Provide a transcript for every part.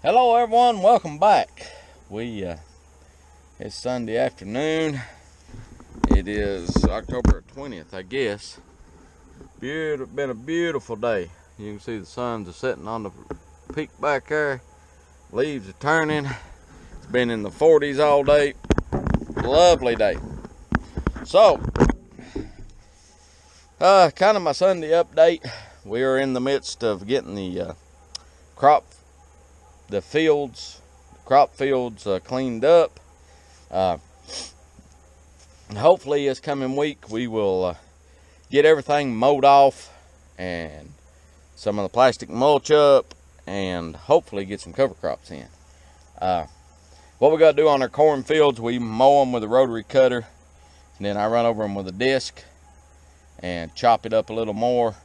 Hello everyone, welcome back. It's Sunday afternoon. It is October 20th, I guess. Been a beautiful day. You can see the sun's setting on the peak back there. Leaves are turning. It's been in the 40s all day. Lovely day. So, kind of my Sunday update. We are in the midst of getting the crop fields cleaned up. Hopefully this coming week we will get everything mowed off and some of the plastic mulch up and hopefully get some cover crops in. What we got to do on our corn fields, we mow them with a rotary cutter, and then I run over them with a disc and chop it up a little more.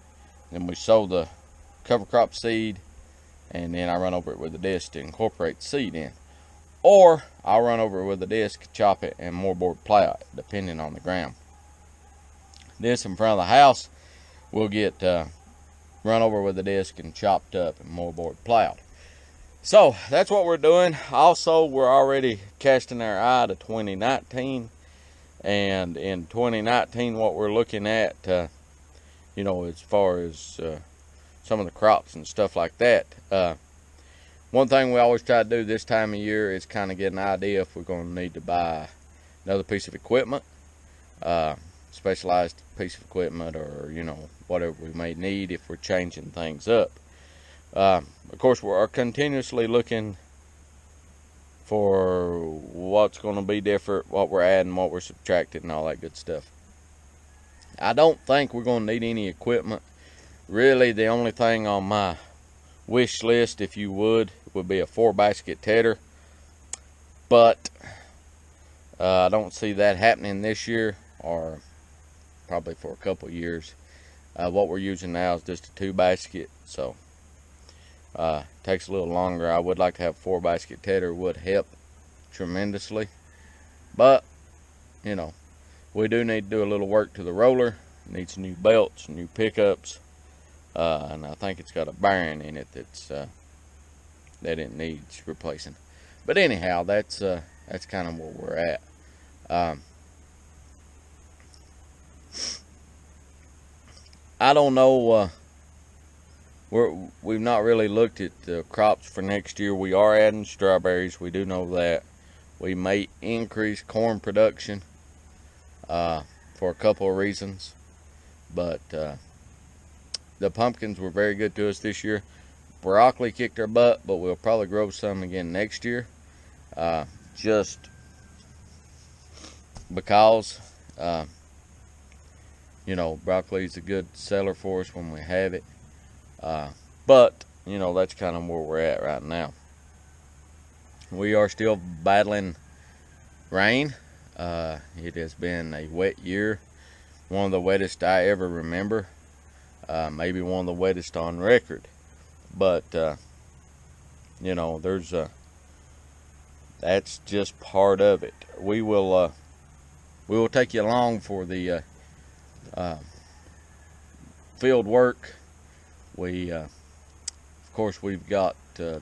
Then we sow the cover crop seed, and then I run over it with a disc to incorporate the seed in. Or I'll run over it with a disc, chop it, and moorboard plow it, depending on the ground. This in front of the house will get run over with a disc and chopped up and moorboard plowed. So that's what we're doing. Also, we're already casting our eye to 2019. And in 2019, what we're looking at, as far as some of the crops and stuff like that. One thing we always try to do this time of year is kind of get an idea if we're going to need to buy another piece of equipment, specialized piece of equipment, or whatever we may need if we're changing things up. Of course, we're continuously looking for what's going to be different, what we're adding, what we're subtracting, and all that good stuff. I don't think we're going to need any equipment. Really, the only thing on my wish list, if you would be a 4-basket tedder. But I don't see that happening this year, or probably for a couple of years. What we're using now is just a 2-basket, so takes a little longer. I would like to have a 4-basket tedder. Would help tremendously. But, we do need to do a little work to the roller. Needs new belts, new pickups. And I think it's got a bearing in it that it needs replacing. But anyhow, that's kind of where we're at. I don't know. We've not really looked at the crops for next year. We are adding strawberries. We do know that. We may increase corn production for a couple of reasons, but the pumpkins were very good to us this year. Broccoli kicked our butt, but we'll probably grow some again next year. Just because, broccoli is a good seller for us when we have it. But, that's kind of where we're at right now. We are still battling rain. It has been a wet year. One of the wettest I ever remember. Maybe one of the wettest on record, but that's just part of it. We will take you along for the field work. Of course, we've got the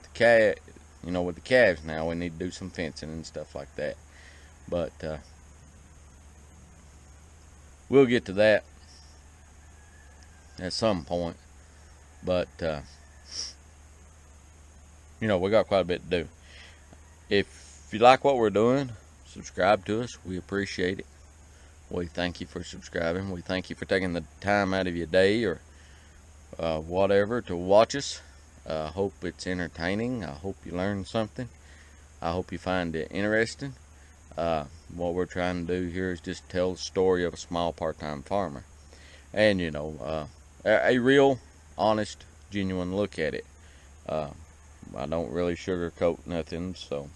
with the calves now. We need to do some fencing and stuff like that, but we'll get to that at some point. But we got quite a bit to do. If you like what we're doing, subscribe to us. We appreciate it. We thank you for subscribing. We thank you for taking the time out of your day or whatever to watch us. I hope it's entertaining. I hope you learn something. I hope you find it interesting. What we're trying to do here is just tell the story of a small part-time farmer, and a real, honest, genuine look at it. I don't really sugarcoat nothing, so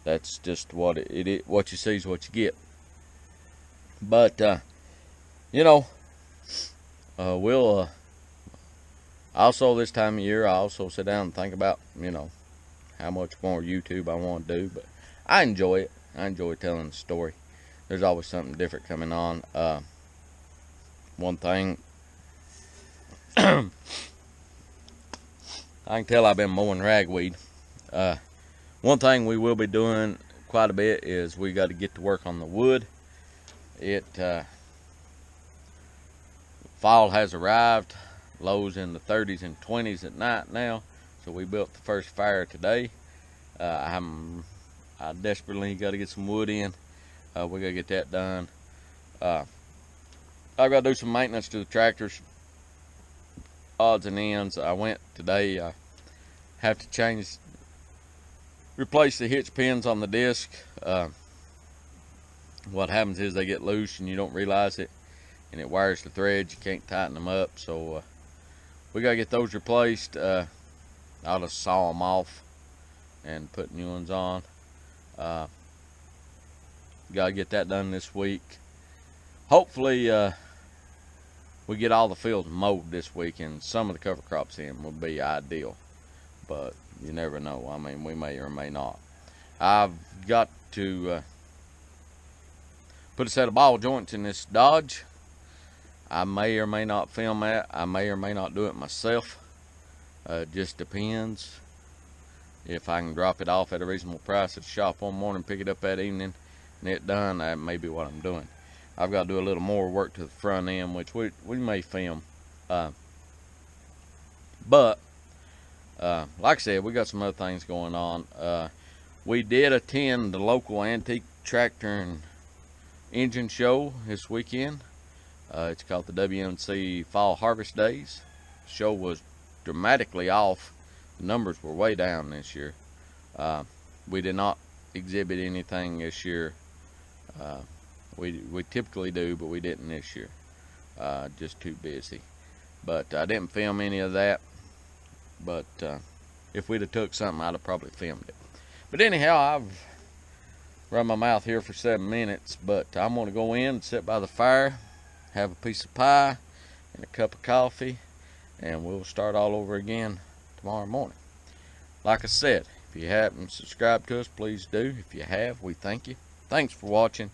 that's just what it is. What you see is what you get. But we'll also, this time of year, I also sit down and think about how much more YouTube I want to do. But I enjoy it. I enjoy telling the story. There's always something different coming on. One thing I can tell I've been mowing ragweed. One thing we will be doing quite a bit is we got to get to work on the wood. Fall has arrived. Lows in the 30s and 20s at night now. So we built the first fire today. I desperately got to get some wood in. We got to get that done. I've got to do some maintenance to the tractors, odds and ends. I went today. I have to replace the hitch pins on the disc. What happens is they get loose and you don't realize it, and it wires the threads. You can't tighten them up, so we got to get those replaced. I'll just saw them off and put new ones on. Got to get that done this week. Hopefully we get all the fields mowed this week, and some of the cover crops in would be ideal, but you never know. I mean, we may or may not. I've got to put a set of ball joints in this Dodge. I may or may not film that. I may or may not do it myself. Just depends. If I can drop it off at a reasonable price at the shop one morning, pick it up that evening, and it done, that may be what I'm doing. I've got to do a little more work to the front end, which we may film. But like I said, we got some other things going on. We did attend the local antique tractor and engine show this weekend. It's called the WMC Fall Harvest Days. The show was dramatically off. The numbers were way down this year. We did not exhibit anything this year. We typically do, but we didn't this year. Just too busy. But I didn't film any of that. But if we'd have took something, I'd have probably filmed it. But anyhow, I've run my mouth here for 7 minutes. But I'm going to go in and sit by the fire, have a piece of pie and a cup of coffee, and we'll start all over again tomorrow morning. Like I said, if you haven't subscribed to us, please do. If you have, we thank you. Thanks for watching.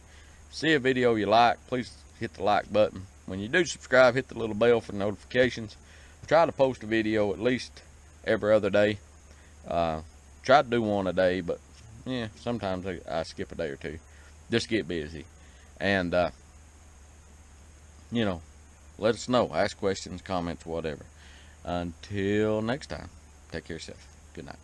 See a video you like, please hit the like button. When you do subscribe, hit the little bell for notifications. Try to post a video at least every other day. Try to do one a day, but yeah, sometimes I skip a day or two. Just get busy. And you know, let us know. Ask questions, comments, whatever. Until next time, take care of yourself. Good night.